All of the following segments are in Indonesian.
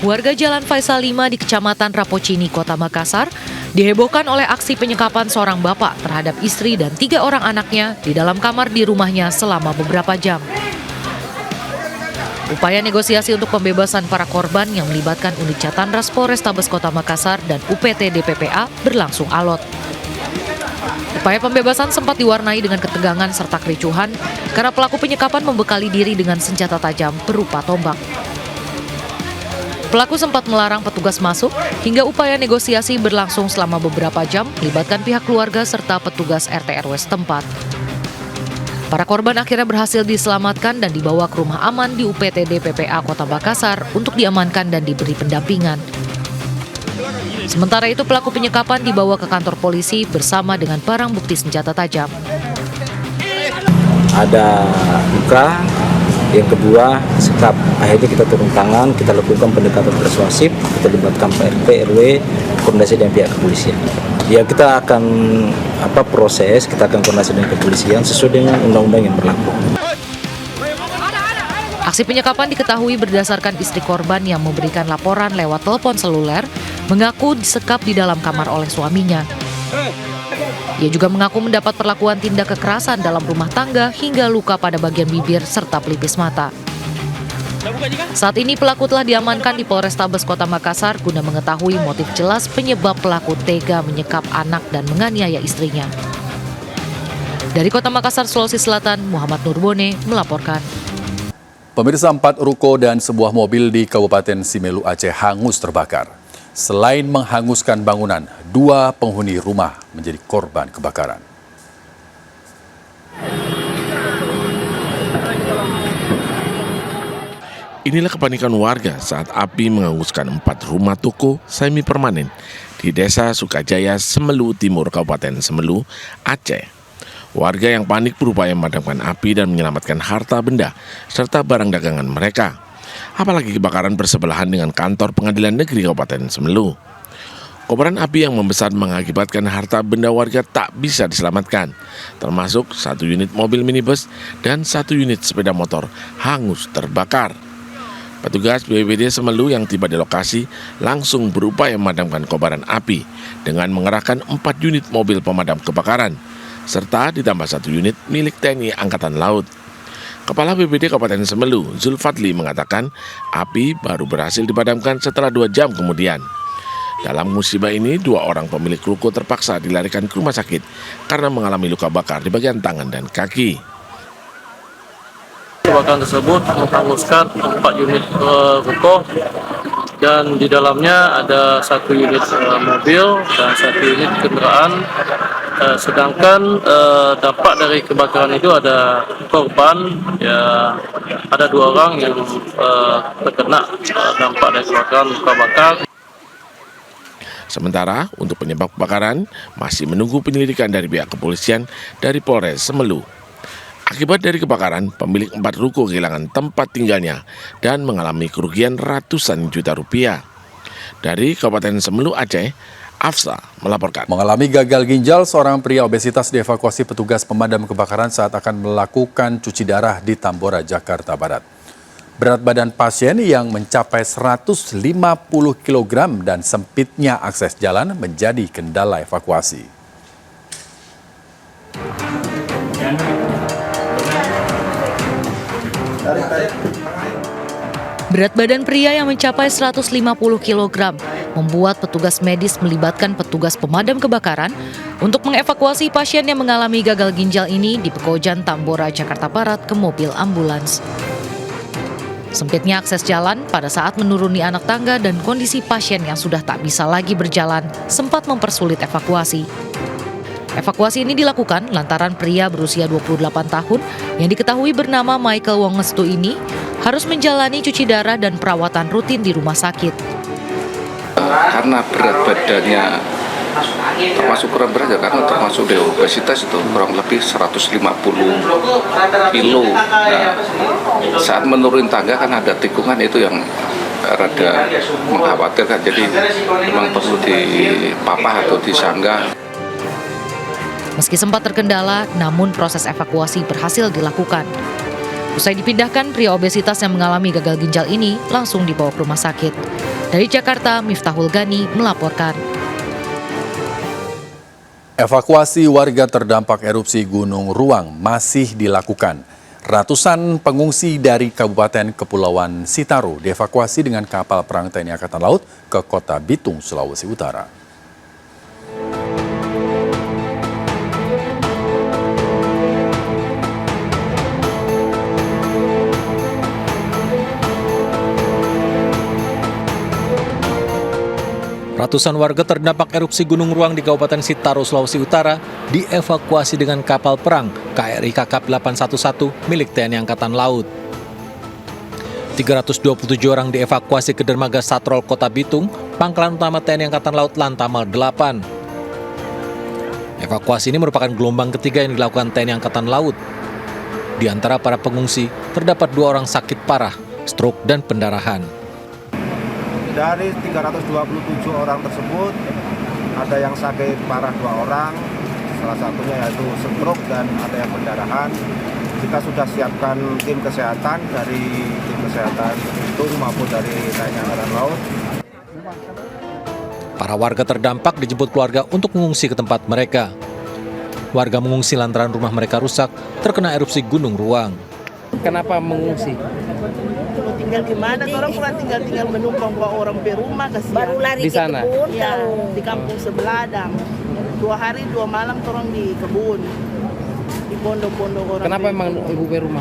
Warga Jalan Faisal 5 di Kecamatan Rapocini, Kota Makassar, dihebohkan oleh aksi penyekapan seorang bapak terhadap istri dan 3 orang anaknya di dalam kamar di rumahnya selama beberapa jam. Upaya negosiasi untuk pembebasan para korban yang melibatkan unit Catanras Polrestabes Kota Makassar dan UPT DPPA berlangsung alot. Upaya pembebasan sempat diwarnai dengan ketegangan serta kericuhan karena pelaku penyekapan membekali diri dengan senjata tajam berupa tombak. Pelaku sempat melarang petugas masuk hingga upaya negosiasi berlangsung selama beberapa jam melibatkan pihak keluarga serta petugas RT/RW setempat. Para korban akhirnya berhasil diselamatkan dan dibawa ke rumah aman di UPT DPPA Kota Makassar untuk diamankan dan diberi pendampingan. Sementara itu pelaku penyekapan dibawa ke kantor polisi bersama dengan barang bukti senjata tajam. Ada luka, yang kedua sekap. Akhirnya kita turun tangan, kita lakukan pendekatan persuasif, kita libatkan RT, RW, koordinasi dengan pihak kepolisian. Ya kita akan proses, kita akan koordinasi dengan kepolisian sesuai dengan undang-undang yang berlaku. Aksi penyekapan diketahui berdasarkan istri korban yang memberikan laporan lewat telepon seluler, mengaku disekap di dalam kamar oleh suaminya. Ia juga mengaku mendapat perlakuan tindak kekerasan dalam rumah tangga hingga luka pada bagian bibir serta pelipis mata. Saat ini pelaku telah diamankan di Polrestabes Kota Makassar guna mengetahui motif jelas penyebab pelaku tega menyekap anak dan menganiaya istrinya. Dari Kota Makassar, Sulawesi Selatan, Muhammad Nurbone melaporkan. Pemirsa, 4 ruko dan sebuah mobil di Kabupaten Simelu, Aceh hangus terbakar. Selain menghanguskan bangunan, 2 penghuni rumah menjadi korban kebakaran. Inilah kepanikan warga saat api menghanguskan 4 rumah toko semi permanen di Desa Sukajaya, Semelu Timur, Kabupaten Semelu, Aceh. Warga yang panik berupaya memadamkan api dan menyelamatkan harta benda serta barang dagangan mereka. Apalagi kebakaran bersebelahan dengan kantor Pengadilan Negeri Kabupaten Semelu. Kobaran api yang membesar mengakibatkan harta benda warga tak bisa diselamatkan, termasuk 1 unit mobil minibus dan 1 unit sepeda motor hangus terbakar. Petugas BPBD Semelu yang tiba di lokasi langsung berupaya memadamkan kobaran api dengan mengerahkan 4 unit mobil pemadam kebakaran, serta ditambah 1 unit milik TNI Angkatan Laut. Kepala BPBD Kabupaten Semelu, Zulfadli, mengatakan api baru berhasil dipadamkan setelah 2 jam kemudian. Dalam musibah ini, 2 orang pemilik ruko terpaksa dilarikan ke rumah sakit karena mengalami luka bakar di bagian tangan dan kaki. Kebakaran tersebut menghanguskan 4 unit ruko dan di dalamnya ada 1 unit mobil dan 1 unit kendaraan. Sedangkan dampak dari kebakaran itu ada korban, ya ada 2 orang yang terkena dampak dari kebakaran, luka bakar. Sementara untuk penyebab kebakaran masih menunggu penyelidikan dari pihak kepolisian dari Polres Semelu. Akibat dari kebakaran, pemilik 4 ruko kehilangan tempat tinggalnya dan mengalami kerugian ratusan juta rupiah. Dari Kabupaten Semelu, Aceh, Afsa melaporkan. Mengalami gagal ginjal, seorang pria obesitas dievakuasi petugas pemadam kebakaran saat akan melakukan cuci darah di Tambora, Jakarta Barat. Berat badan pasien yang mencapai 150 kg dan sempitnya akses jalan menjadi kendala evakuasi. Berat badan pria yang mencapai 150 kg membuat petugas medis melibatkan petugas pemadam kebakaran untuk mengevakuasi pasien yang mengalami gagal ginjal ini di Pekojan, Tambora, Jakarta Barat ke mobil ambulans. Sempitnya akses jalan pada saat menuruni anak tangga dan kondisi pasien yang sudah tak bisa lagi berjalan sempat mempersulit evakuasi. Evakuasi ini dilakukan lantaran pria berusia 28 tahun yang diketahui bernama Michael Wongestu ini harus menjalani cuci darah dan perawatan rutin di rumah sakit. Karena berat badannya termasuk kurang berat ya, karena termasuk dari obesitas itu kurang lebih 150 kilo. Nah, saat menurun tangga kan ada tikungan itu yang rada mengkhawatirkan, jadi memang perlu dipapah atau disanggah. Meski sempat terkendala, namun proses evakuasi berhasil dilakukan. Usai dipindahkan, pria obesitas yang mengalami gagal ginjal ini langsung dibawa ke rumah sakit. Dari Jakarta, Miftahul Gani melaporkan. Evakuasi warga terdampak erupsi Gunung Ruang masih dilakukan. Ratusan pengungsi dari Kabupaten Kepulauan Sitaro dievakuasi dengan kapal perang TNI Angkatan Laut ke Kota Bitung, Sulawesi Utara. Ratusan warga terdampak erupsi Gunung Ruang di Kabupaten Sitaro, Sulawesi Utara dievakuasi dengan kapal perang KRI Kakap 811 milik TNI Angkatan Laut. 327 orang dievakuasi ke dermaga Satrol Kota Bitung, pangkalan utama TNI Angkatan Laut Lantamal 8. Evakuasi ini merupakan gelombang ketiga yang dilakukan TNI Angkatan Laut. Di antara para pengungsi, terdapat 2 orang sakit parah, stroke dan pendarahan. Dari 327 orang tersebut, ada yang sakit parah 2 orang, salah satunya yaitu stroke dan ada yang pendarahan. Kita sudah siapkan tim kesehatan dari tim kesehatan Bitung maupun dari TNI Angkatan Laut. Para warga terdampak dijemput keluarga untuk mengungsi ke tempat mereka. Warga mengungsi lantaran rumah mereka rusak terkena erupsi Gunung Ruang. Kenapa mengungsi? Tinggal gimana? Orang pulang tinggal menumpang bawa orang ke rumah kasihan. Baru lari di sana. Ya, di kampung sebelah Adam. 2 hari 2 malam orang di kebun. Di pondok-pondok orang. Kenapa emang ibu pe rumah?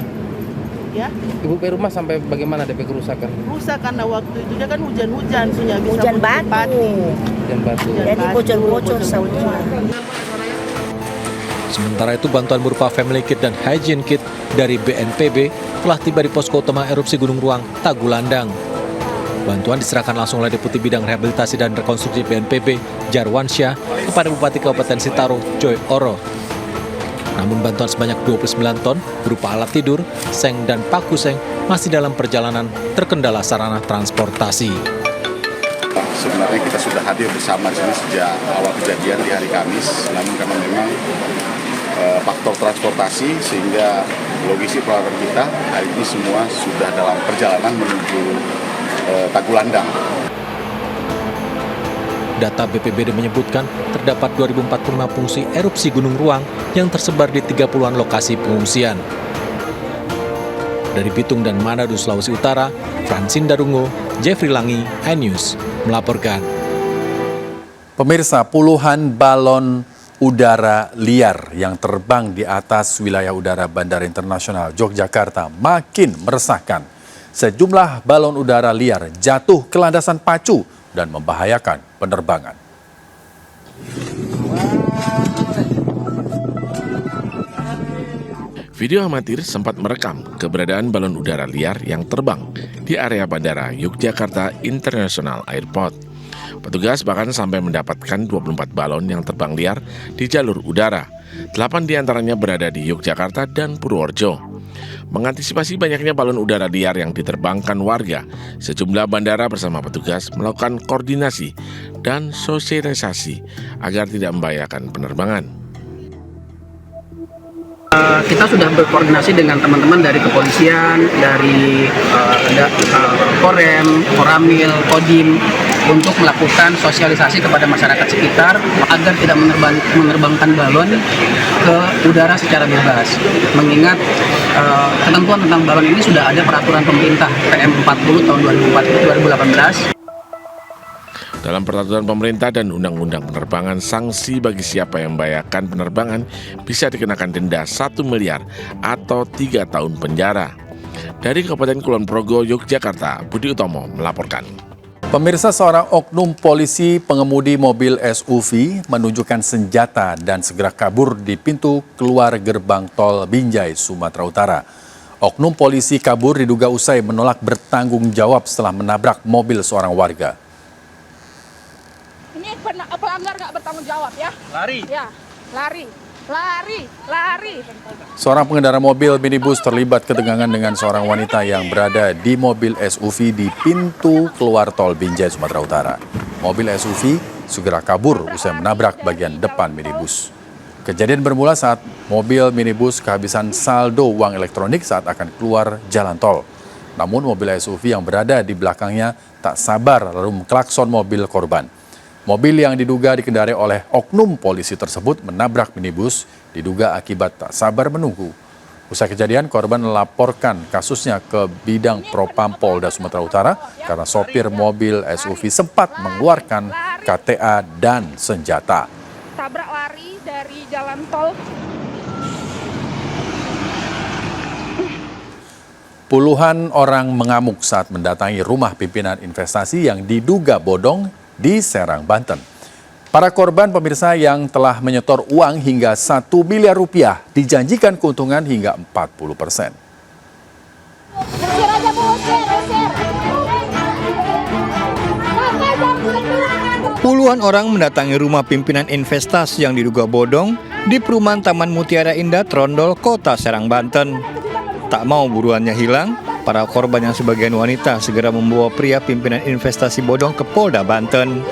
Ya? Ibu pe rumah sampai bagaimana DP kerusakan? Rusak karena waktu itu dia kan hujan-hujan, sunya bisa hujan batu. Hujan batu. Jadi bocor-bocor semua. Sementara itu bantuan berupa family kit dan hygiene kit dari BNPB telah tiba di posko utama erupsi Gunung Ruang, Tagulandang. Bantuan diserahkan langsung oleh Deputi Bidang Rehabilitasi dan Rekonstruksi BNPB, Jarwansyah, kepada Bupati Kabupaten Sitaro, Joy Oro. Namun bantuan sebanyak 29 ton berupa alat tidur, seng dan paku seng masih dalam perjalanan terkendala sarana transportasi. Sebenarnya kita sudah hadir bersama di sini sejak awal kejadian di hari Kamis, namun karena memang faktor transportasi sehingga logistik peralatan kita hari ini semua sudah dalam perjalanan menuju Tagulandang. Data BPBD menyebutkan terdapat 2045 pengungsi erupsi Gunung Ruang yang tersebar di 30-an lokasi pengungsian. Dari Bitung dan Manado, Sulawesi Utara, Francine Darungo, Jeffrey Langi, iNews melaporkan. Pemirsa, puluhan balon udara liar yang terbang di atas wilayah udara Bandara Internasional Yogyakarta makin meresahkan. Sejumlah balon udara liar jatuh ke landasan pacu dan membahayakan penerbangan. Video amatir sempat merekam keberadaan balon udara liar yang terbang di area Bandara Yogyakarta International Airport. Petugas bahkan sampai mendapatkan 24 balon yang terbang liar di jalur udara. 8 diantaranya berada di Yogyakarta dan Purworejo. Mengantisipasi banyaknya balon udara liar yang diterbangkan warga, sejumlah bandara bersama petugas melakukan koordinasi dan sosialisasi agar tidak membahayakan penerbangan. Kita sudah berkoordinasi dengan teman-teman dari kepolisian, dari Korem, Koramil, Kodim untuk melakukan sosialisasi kepada masyarakat sekitar agar tidak menerbangkan balon ke udara secara bebas. Mengingat ketentuan tentang balon ini sudah ada peraturan pemerintah PM 40 tahun 2018. Dalam peraturan pemerintah dan undang-undang penerbangan, sanksi bagi siapa yang membahayakan penerbangan bisa dikenakan denda 1 miliar atau 3 tahun penjara. Dari Kabupaten Kulon Progo, Yogyakarta, Budi Utomo melaporkan. Pemirsa, seorang oknum polisi pengemudi mobil SUV menunjukkan senjata dan segera kabur di pintu keluar gerbang tol Binjai, Sumatera Utara. Oknum polisi kabur diduga usai menolak bertanggung jawab setelah menabrak mobil seorang warga. Ini pelanggar nggak bertanggung jawab ya? Lari? Ya, lari. Seorang pengendara mobil minibus terlibat ketegangan dengan seorang wanita yang berada di mobil SUV di pintu keluar tol Binjai, Sumatera Utara. Mobil SUV segera kabur usai menabrak bagian depan minibus. Kejadian bermula saat mobil minibus kehabisan saldo uang elektronik saat akan keluar jalan tol. Namun mobil SUV yang berada di belakangnya tak sabar lalu mengklakson mobil korban. Mobil yang diduga dikendarai oleh oknum polisi tersebut menabrak minibus, diduga akibat tak sabar menunggu. Usai kejadian, korban melaporkan kasusnya ke Bidang Propam Polda Sumatera Utara karena sopir mobil SUV sempat mengeluarkan KTA dan senjata. Tabrak lari dari jalan tol. Puluhan orang mengamuk saat mendatangi rumah pimpinan investasi yang diduga bodong di Serang, Banten. Para korban pemirsa yang telah menyetor uang hingga 1 miliar rupiah dijanjikan keuntungan hingga 40%. Puluhan orang mendatangi rumah pimpinan investasi yang diduga bodong di perumahan Taman Mutiara Indah, Trondol, Kota Serang, Banten. Tak mau buruannya hilang, para korban yang sebagian wanita segera membawa pria pimpinan investasi bodong ke Polda Banten.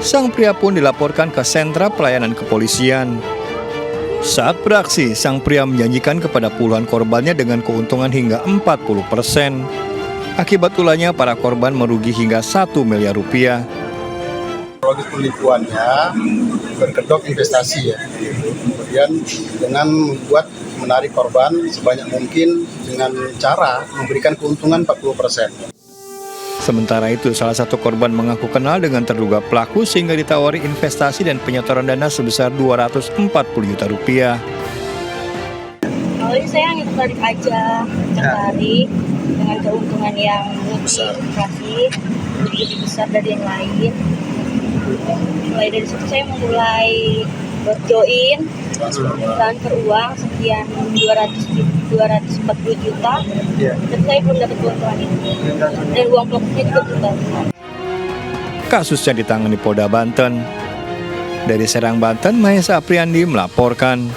Sang pria pun dilaporkan ke sentra pelayanan kepolisian. Saat beraksi, sang pria menjanjikan kepada puluhan korbannya dengan keuntungan hingga 40%. Akibat ulahnya, para korban merugi hingga 1 miliar rupiah. Logis penipuannya berkedok investasi ya, kemudian dengan membuat menarik korban sebanyak mungkin dengan cara memberikan keuntungan 40%. Sementara itu, salah satu korban mengaku kenal dengan terduga pelaku sehingga ditawari investasi dan penyetoran dana sebesar 240 juta rupiah. Awalnya saya hanya tertarik aja, tertarik dengan keuntungan yang lebih lebih besar dari yang lain. Mulai dari situ saya memulai berjoin, transfer uang sekian 240 juta, tapi saya belum dapat keuntungan itu. Dan uang pokoknya juga belum dapat. Kasusnya ditangani Polda Banten. Dari Serang, Banten, Mahesa Apriandi melaporkan.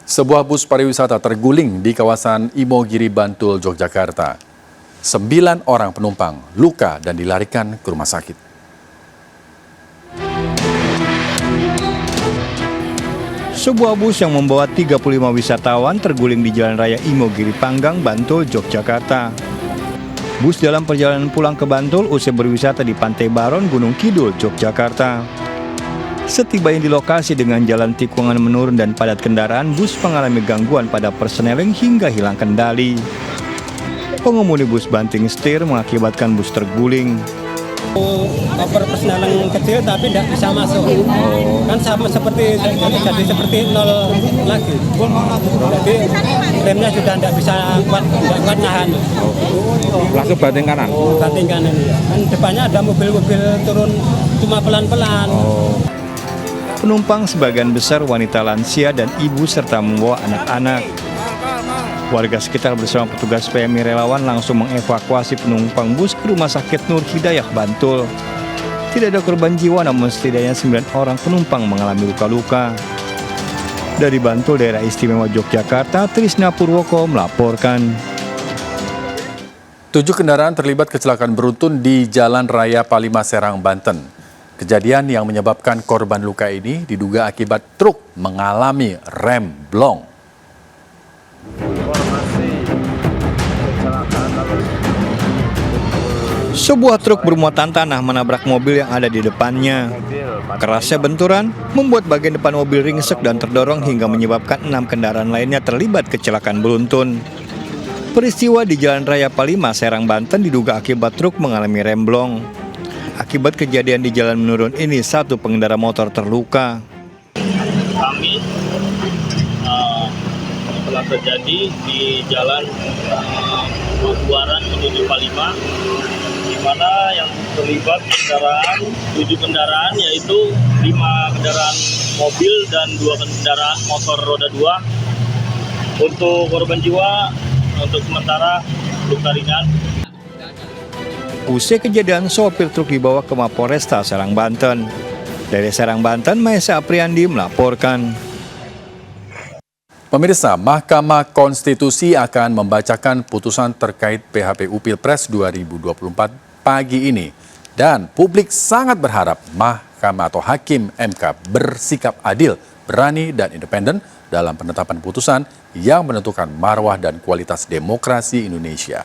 Sebuah bus pariwisata terguling di kawasan Imogiri, Bantul, Yogyakarta. 9 orang penumpang luka dan dilarikan ke rumah sakit. Sebuah bus yang membawa 35 wisatawan terguling di Jalan Raya Imogiri Panggang, Bantul, Yogyakarta. Bus dalam perjalanan pulang ke Bantul usai berwisata di Pantai Baron, Gunung Kidul, Yogyakarta. Setibanya di lokasi dengan jalan tikungan menurun dan padat kendaraan, bus mengalami gangguan pada persneling hingga hilang kendali. Pengemudi bus banting setir mengakibatkan bus terguling. Persneling kecil tapi tidak bisa masuk. Kan sama seperti jadi seperti nol lagi. Jadi remnya sudah tidak bisa kuat nahan. Langsung banting kanan. Banting kanan. Kan depannya ada mobil-mobil turun cuma pelan-pelan. Penumpang sebagian besar wanita lansia dan ibu serta membawa anak-anak. Warga sekitar bersama petugas PMI relawan langsung mengevakuasi penumpang bus ke Rumah Sakit Nur Hidayah, Bantul. Tidak ada korban jiwa, namun setidaknya 9 orang penumpang mengalami luka-luka. Dari Bantul, Daerah Istimewa Yogyakarta, Trisna Purwoko melaporkan. 7 kendaraan terlibat kecelakaan beruntun di Jalan Raya Palima, Serang, Banten. Kejadian yang menyebabkan korban luka ini diduga akibat truk mengalami rem blong. Sebuah truk bermuatan tanah menabrak mobil yang ada di depannya. Kerasnya benturan membuat bagian depan mobil ringsek dan terdorong hingga menyebabkan 6 kendaraan lainnya terlibat kecelakaan beruntun. Peristiwa di Jalan Raya Palima, Serang, Banten diduga akibat truk mengalami remblong. Akibat kejadian di jalan menurun ini, 1 pengendara motor terluka. Kami telah terjadi di jalan Buaran menuju Palima, di mana yang terlibat kendaraan 7 kendaraan, yaitu 5 kendaraan mobil dan 2 kendaraan motor roda 2. Untuk korban jiwa untuk sementara luka ringan. Usai kejadian, sopir truk dibawa ke Mapolresta Serang, Banten. Dari Serang, Banten, Mahesa Apriandi melaporkan. Pemirsa, Mahkamah Konstitusi akan membacakan putusan terkait PHPU Pilpres 2024 pagi ini. Dan publik sangat berharap Mahkamah atau Hakim MK bersikap adil, berani, dan independen dalam penetapan putusan yang menentukan marwah dan kualitas demokrasi Indonesia.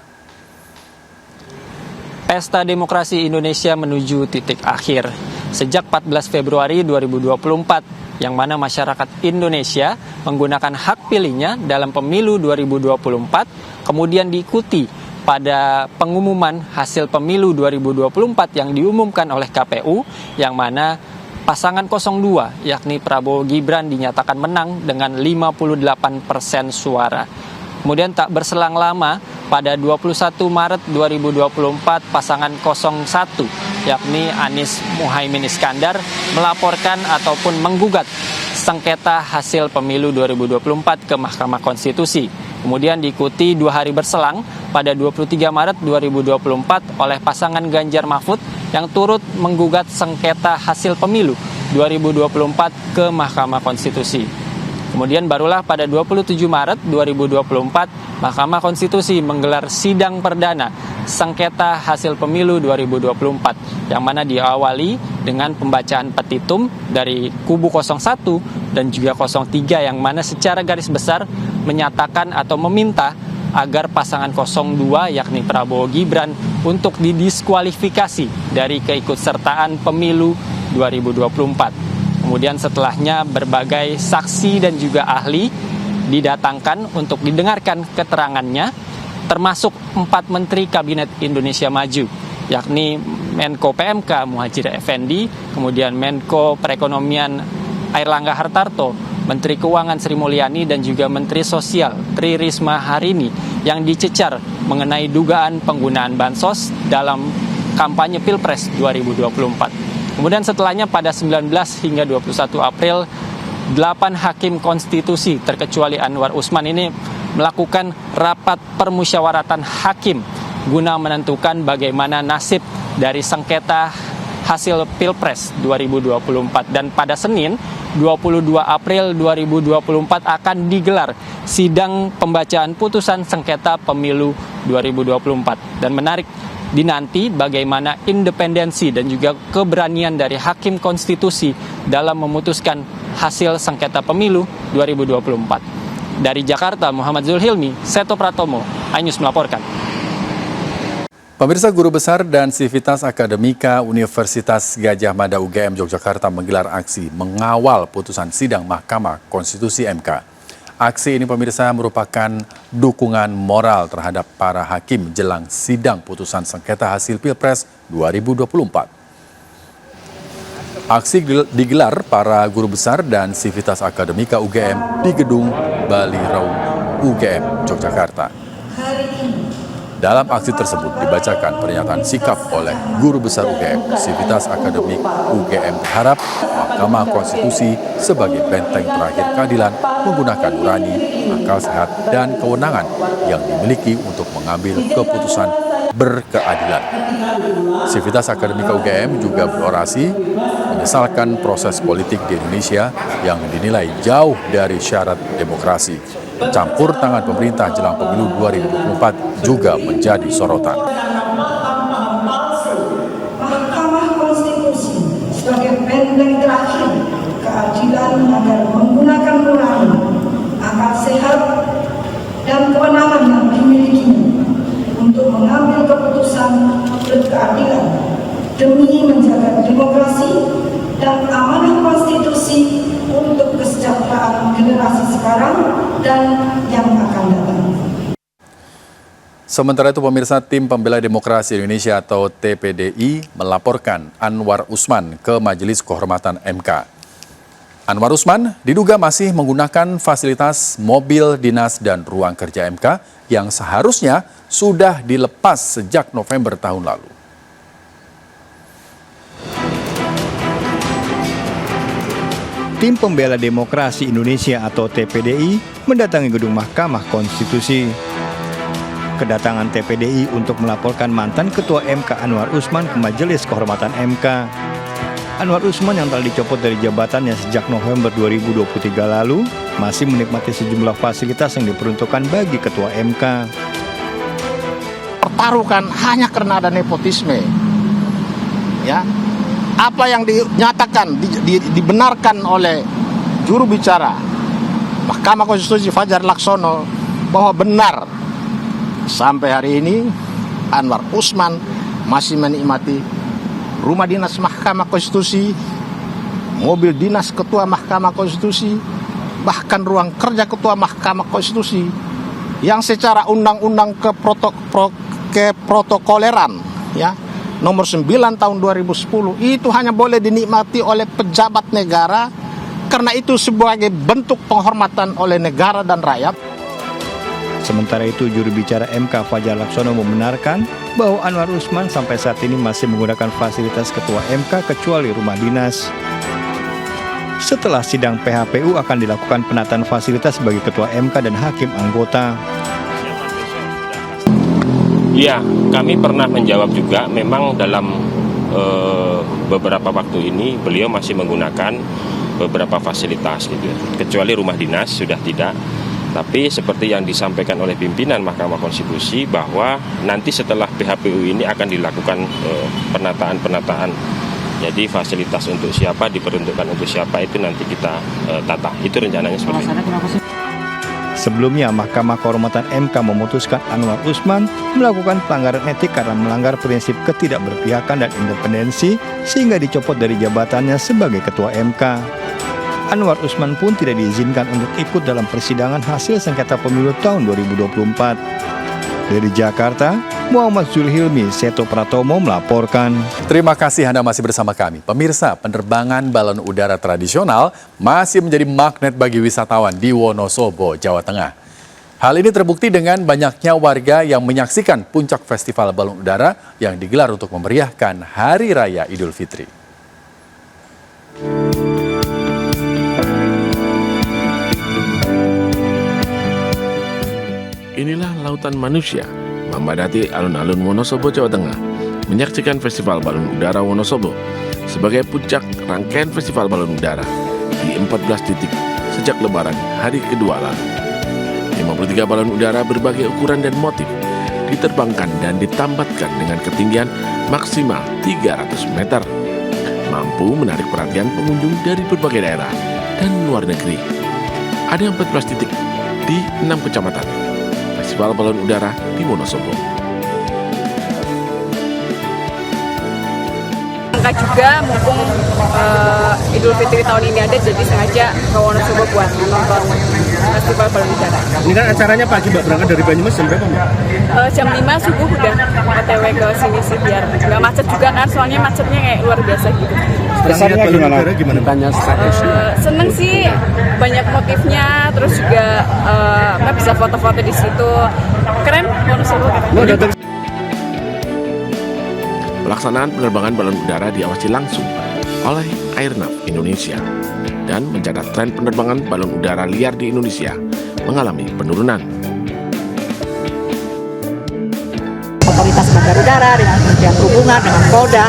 Pesta Demokrasi Indonesia menuju titik akhir. Sejak 14 Februari 2024, yang mana masyarakat Indonesia menggunakan hak pilihnya dalam pemilu 2024, kemudian diikuti pada pengumuman hasil pemilu 2024 yang diumumkan oleh KPU, yang mana pasangan 02, yakni Prabowo Gibran, dinyatakan menang dengan 58% suara. Kemudian tak berselang lama, pada 21 Maret 2024, pasangan 01, yakni Anies Muhaimin Iskandar, melaporkan ataupun menggugat sengketa hasil pemilu 2024 ke Mahkamah Konstitusi. Kemudian diikuti 2 hari berselang pada 23 Maret 2024 oleh pasangan Ganjar Mahfud yang turut menggugat sengketa hasil pemilu 2024 ke Mahkamah Konstitusi. Kemudian barulah pada 27 Maret 2024 Mahkamah Konstitusi menggelar sidang perdana sengketa hasil pemilu 2024 yang mana diawali dengan pembacaan petitum dari kubu 01 dan juga 03 yang mana secara garis besar menyatakan atau meminta agar pasangan 02 yakni Prabowo Gibran untuk didiskualifikasi dari keikutsertaan pemilu 2024. Kemudian setelahnya berbagai saksi dan juga ahli didatangkan untuk didengarkan keterangannya, termasuk 4 Menteri Kabinet Indonesia Maju, yakni Menko PMK Muhadjir Effendi, kemudian Menko Perekonomian Airlangga Hartarto, Menteri Keuangan Sri Mulyani, dan juga Menteri Sosial Tri Risma Harini yang dicecar mengenai dugaan penggunaan bansos dalam kampanye Pilpres 2024. Kemudian setelahnya pada 19 hingga 21 April, 8 hakim konstitusi terkecuali Anwar Usman ini melakukan rapat permusyawaratan hakim guna menentukan bagaimana nasib dari sengketa hasil Pilpres 2024. Dan pada Senin 22 April 2024 akan digelar sidang pembacaan putusan sengketa pemilu 2024. Dan menarik dinanti bagaimana independensi dan juga keberanian dari hakim konstitusi dalam memutuskan hasil sengketa pemilu 2024. Dari Jakarta, Muhammad Zulhilmi, Seto Pratomo, iNews melaporkan. Pemirsa, Guru Besar dan Sivitas Akademika Universitas Gadjah Mada UGM Yogyakarta menggelar aksi mengawal putusan sidang Mahkamah Konstitusi MK. Aksi ini, pemirsa, merupakan dukungan moral terhadap para hakim jelang sidang putusan sengketa hasil Pilpres 2024. Aksi digelar para guru besar dan Sivitas Akademika UGM di Gedung Bali Raung UGM Yogyakarta. Dalam aksi tersebut dibacakan pernyataan sikap oleh Guru Besar UGM. Sivitas Akademik UGM berharap Mahkamah Konstitusi sebagai benteng terakhir keadilan menggunakan nurani, akal sehat, dan kewenangan yang dimiliki untuk mengambil keputusan berkeadilan. Sivitas Akademika UGM juga berorasi menyesalkan proses politik di Indonesia yang dinilai jauh dari syarat demokrasi. Campur tangan pemerintah jelang pemilu 2024 juga menjadi sorotan. Mahkamah Konstitusi sebagai benteng terakhir keadilan agar menggunakan nurani, akal sehat, dan kewenangan yang dimilikinya untuk mengambil keputusan berkeadilan demi menjaga demokrasi dan amanah konstitusi untuk kesejahteraan generasi sekarang dan yang akan datang. Sementara itu, pemirsa, Tim Pembela Demokrasi Indonesia atau TPDI melaporkan Anwar Usman ke Majelis Kehormatan MK. Anwar Usman diduga masih menggunakan fasilitas mobil dinas dan ruang kerja MK yang seharusnya sudah dilepas sejak November tahun lalu. Tim Pembela Demokrasi Indonesia atau TPDI mendatangi gedung Mahkamah Konstitusi. Kedatangan TPDI untuk melaporkan mantan Ketua MK Anwar Usman ke Majelis Kehormatan MK. Anwar Usman yang telah dicopot dari jabatannya sejak November 2023 lalu masih menikmati sejumlah fasilitas yang diperuntukkan bagi Ketua MK. Pertaruhkan hanya karena ada nepotisme. ya, apa yang dinyatakan, dibenarkan oleh juru bicara Mahkamah Konstitusi Fajar Laksono bahwa benar sampai hari ini Anwar Usman masih menikmati rumah dinas Mahkamah Konstitusi, mobil dinas Ketua Mahkamah Konstitusi, bahkan ruang kerja Ketua Mahkamah Konstitusi yang secara undang-undang keprotokoleran ya nomor 9 tahun 2010 itu hanya boleh dinikmati oleh pejabat negara karena itu sebagai bentuk penghormatan oleh negara dan rakyat. Sementara itu, juru bicara MK Fajar Laksono membenarkan bahwa Anwar Usman sampai saat ini masih menggunakan fasilitas Ketua MK kecuali rumah dinas. Setelah sidang PHPU akan dilakukan penataan fasilitas bagi Ketua MK dan hakim anggota. Ya, kami pernah menjawab juga, memang dalam beberapa waktu ini beliau masih menggunakan beberapa fasilitas gitu, kecuali rumah dinas sudah tidak. Tapi seperti yang disampaikan oleh pimpinan Mahkamah Konstitusi bahwa nanti setelah PHPU ini akan dilakukan penataan. Jadi fasilitas untuk siapa, diperuntukkan untuk siapa itu nanti kita tata. Itu rencananya seperti itu. Sebelumnya, Mahkamah Kehormatan MK memutuskan Anwar Usman melakukan pelanggaran etik karena melanggar prinsip ketidakberpihakan dan independensi sehingga dicopot dari jabatannya sebagai Ketua MK. Anwar Usman pun tidak diizinkan untuk ikut dalam persidangan hasil sengketa pemilu tahun 2024. Dari Jakarta, Muhammad Zulhilmi, Seto Pratomo melaporkan. Terima kasih Anda masih bersama kami. Pemirsa, penerbangan balon udara tradisional masih menjadi magnet bagi wisatawan di Wonosobo, Jawa Tengah. Hal ini terbukti dengan banyaknya warga yang menyaksikan puncak festival balon udara yang digelar untuk memeriahkan Hari Raya Idul Fitri. Inilah lautan manusia memadati alun-alun Wonosobo, Jawa Tengah, menyaksikan Festival Balon Udara Wonosobo sebagai puncak rangkaian Festival Balon Udara di 14 titik sejak Lebaran hari kedua lalu. 53 balon udara berbagai ukuran dan motif diterbangkan dan ditambatkan dengan ketinggian maksimal 300 meter, mampu menarik perhatian pengunjung dari berbagai daerah dan luar negeri. Ada 14 titik di 6 kecamatan Festival Balon Udara di Wonosobo. Angka juga mumpung Idul Fitri tahun ini ada, jadi sengaja ke Wonosobo buat nonton Festival Balon Udara. Ini kan acaranya pagi Mbak, berangkat dari Banyumas jam berapa Mbak? Jam 5 subuh udah OTW ke sini sih biar nggak macet juga kan, soalnya macetnya kayak luar biasa gitu. Kesannya gimana? Tanya Seneng sih, banyak motifnya, terus juga bisa foto-foto di situ. Keren Wonosobo. Pelaksanaan penerbangan balon udara diawasi langsung oleh Airnav Indonesia dan mencatat tren penerbangan balon udara liar di Indonesia mengalami penurunan. Otoritas Bandar Udara dengan Kementerian Perhubungan dengan Polda,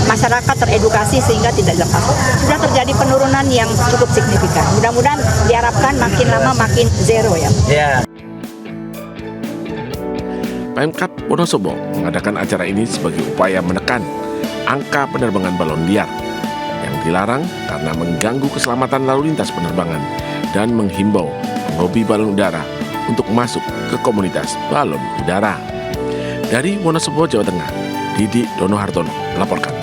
masyarakat teredukasi sehingga tidak lepas. Sudah terjadi penurunan yang cukup signifikan. Mudah-mudahan diharapkan makin lama makin zero ya. Pemkab Wonosobo mengadakan acara ini sebagai upaya menekan angka penerbangan balon liar yang dilarang karena mengganggu keselamatan lalu lintas penerbangan dan menghimbau penghobi balon udara untuk masuk ke komunitas balon udara. Dari Wonosobo, Jawa Tengah, Didi Donohartono melaporkan.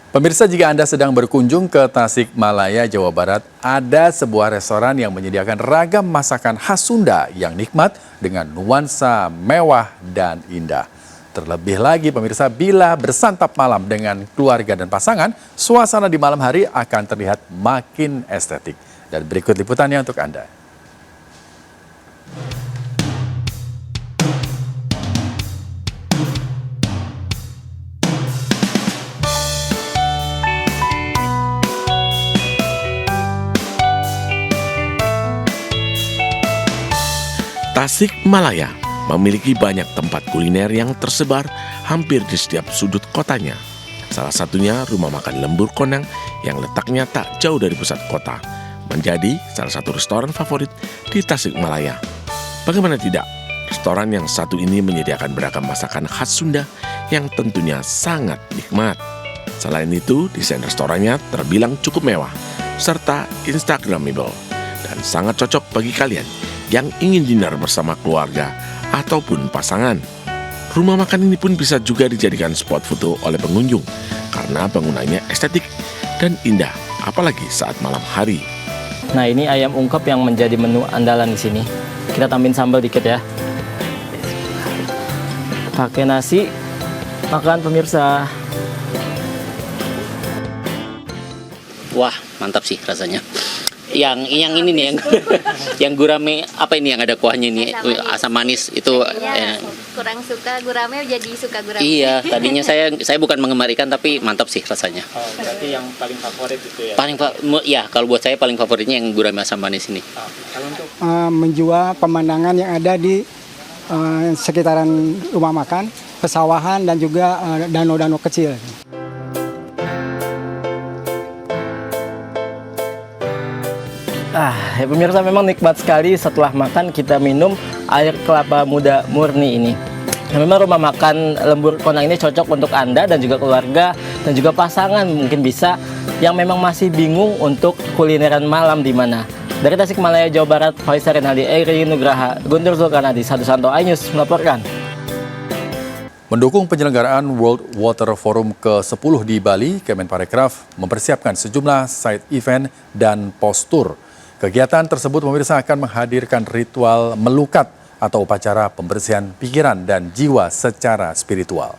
Pemirsa, jika Anda sedang berkunjung ke Tasikmalaya, Jawa Barat, ada sebuah restoran yang menyediakan ragam masakan khas Sunda yang nikmat dengan nuansa mewah dan indah. Terlebih lagi pemirsa, bila bersantap malam dengan keluarga dan pasangan, suasana di malam hari akan terlihat makin estetik. Dan berikut liputannya untuk Anda. Tasikmalaya memiliki banyak tempat kuliner yang tersebar hampir di setiap sudut kotanya. Salah satunya rumah makan Lembur Konang yang letaknya tak jauh dari pusat kota, menjadi salah satu restoran favorit di Tasikmalaya. Bagaimana tidak, Restoran yang satu ini menyediakan beragam masakan khas Sunda yang tentunya sangat nikmat. Selain itu, desain restorannya terbilang cukup mewah, serta instagramable, dan sangat cocok bagi kalian yang ingin dinner bersama keluarga ataupun pasangan. Rumah makan ini pun bisa juga dijadikan spot foto oleh pengunjung, karena bangunannya estetik dan indah, apalagi saat malam hari. Nah, ini ayam ungkep yang menjadi menu andalan di sini. Kita tambahin sambal dikit ya. Pakai nasi, makan pemirsa. Wah, mantap sih rasanya. Yang ini nih, yang gurame apa ini yang ada kuahnya ini, asam manis itu. Kurang suka gurame, jadi suka gurame. Iya, tadinya saya bukan menggemar ikan, tapi mantap sih rasanya. Oh, berarti yang paling favorit itu ya? Ya, kalau buat saya paling favoritnya yang gurame asam manis ini. Kalau untuk menjual pemandangan yang ada di sekitaran rumah makan, pesawahan, dan juga danau-danau kecil. Ya pemirsa, memang nikmat sekali setelah makan kita minum air kelapa muda murni ini. Nah, memang rumah makan Lembur Konang ini cocok untuk Anda dan juga keluarga dan juga pasangan mungkin bisa yang memang masih bingung untuk kulineran malam di mana. Dari Tasikmalaya, Jawa Barat, Faisal Rinaldi, Eri Nugraha, Guntur Zulkarnadi, Satu Santo iNews melaporkan. Mendukung penyelenggaraan World Water Forum ke-10 di Bali, Kemenparekraf mempersiapkan sejumlah side event dan postur. Kegiatan tersebut pemirsa akan menghadirkan ritual melukat atau upacara pembersihan pikiran dan jiwa secara spiritual.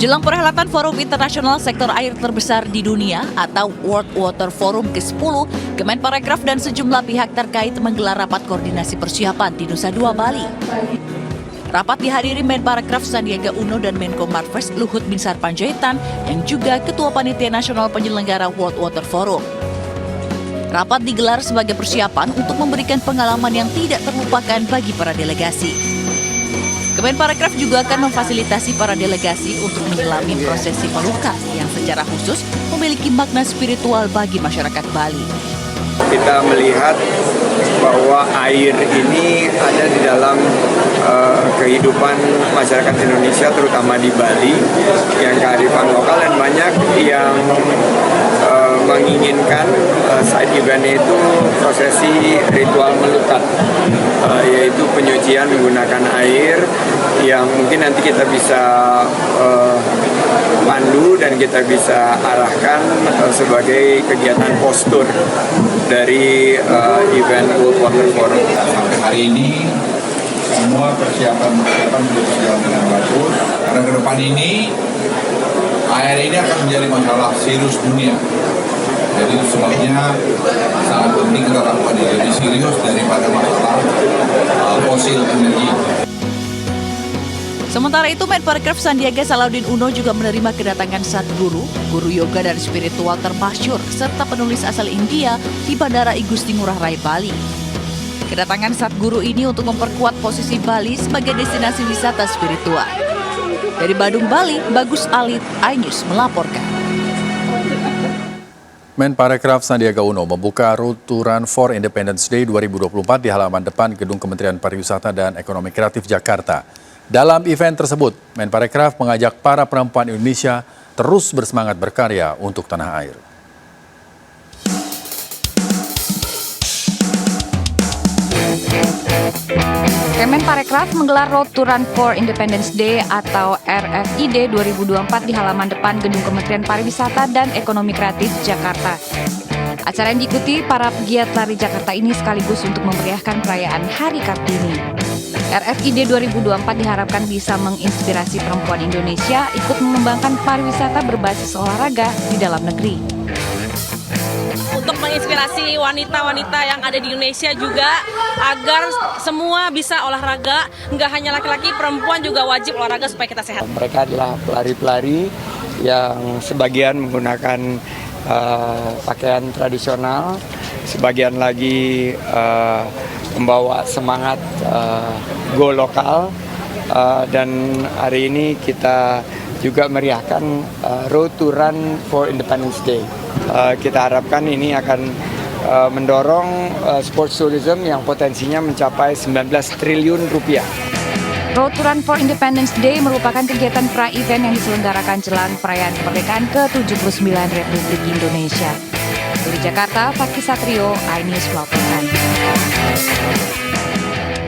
Jelang perhelatan Forum Internasional Sektor Air terbesar di dunia atau World Water Forum ke-10, Kemenparekraf dan sejumlah pihak terkait menggelar rapat koordinasi persiapan di Nusa Dua, Bali. Rapat dihadiri Menparekraf Sandiaga Uno dan Menko Marves Luhut Binsar Panjaitan yang juga Ketua Panitia Nasional Penyelenggara World Water Forum. Rapat digelar sebagai persiapan untuk memberikan pengalaman yang tidak terlupakan bagi para delegasi. Kemenparekraf juga akan memfasilitasi para delegasi untuk menyelami prosesi melukat yang secara khusus memiliki makna spiritual bagi masyarakat Bali. Kita melihat bahwa air ini ada di dalam kehidupan masyarakat Indonesia, terutama di Bali, yang kearifan lokal, dan banyak yang menginginkan side event itu prosesi ritual melukat, yaitu penyucian menggunakan air yang mungkin nanti kita bisa pandu dan kita bisa arahkan sebagai kegiatan postur dari event World Water Forum. Sampai hari ini semua persiapan sudah berjalan dengan bagus, karena ke depan ini air ini akan menjadi masalah serius dunia. Jadi itu sebabnya sangat penting kita lakukan ini lebih serius daripada masalah fosil energi. Sementara itu, Menparekraf Sandiaga Salahuddin Uno juga menerima kedatangan Sadguru, guru yoga dan spiritual termasyhur, serta penulis asal India di Bandara I Gusti Ngurah Rai, Bali. Kedatangan Sadguru ini untuk memperkuat posisi Bali sebagai destinasi wisata spiritual. Dari Badung, Bali, Bagus Alit, iNews melaporkan. Menparekraf Sandiaga Uno membuka Road to Run for Independence Day 2024 di halaman depan Gedung Kementerian Pariwisata dan Ekonomi Kreatif Jakarta. Dalam event tersebut, Menparekraf mengajak para perempuan Indonesia terus bersemangat berkarya untuk tanah air. Kemenparekraf menggelar Road to Run for Independence Day atau RFID 2024 di halaman depan Gedung Kementerian Pariwisata dan Ekonomi Kreatif Jakarta. Acara yang diikuti para pegiat lari Jakarta ini sekaligus untuk memeriahkan perayaan Hari Kartini. RFID 2024 diharapkan bisa menginspirasi perempuan Indonesia ikut mengembangkan pariwisata berbasis olahraga di dalam negeri. Untuk menginspirasi wanita-wanita yang ada di Indonesia juga agar semua bisa olahraga, nggak hanya laki-laki, perempuan juga wajib olahraga supaya kita sehat. Mereka adalah pelari-pelari yang sebagian menggunakan pakaian tradisional, sebagian lagi membawa semangat go lokal, dan hari ini kita juga meriahkan Road to Run for Independence Day. Kita harapkan ini akan mendorong sports tourism yang potensinya mencapai 19 triliun rupiah. Road to Run for Independence Day merupakan kegiatan pra-event yang diselenggarakan jelang perayaan kemerdekaan ke-79 Republik Indonesia. Dari Jakarta, Fakih Satrio, iNews melaporkan.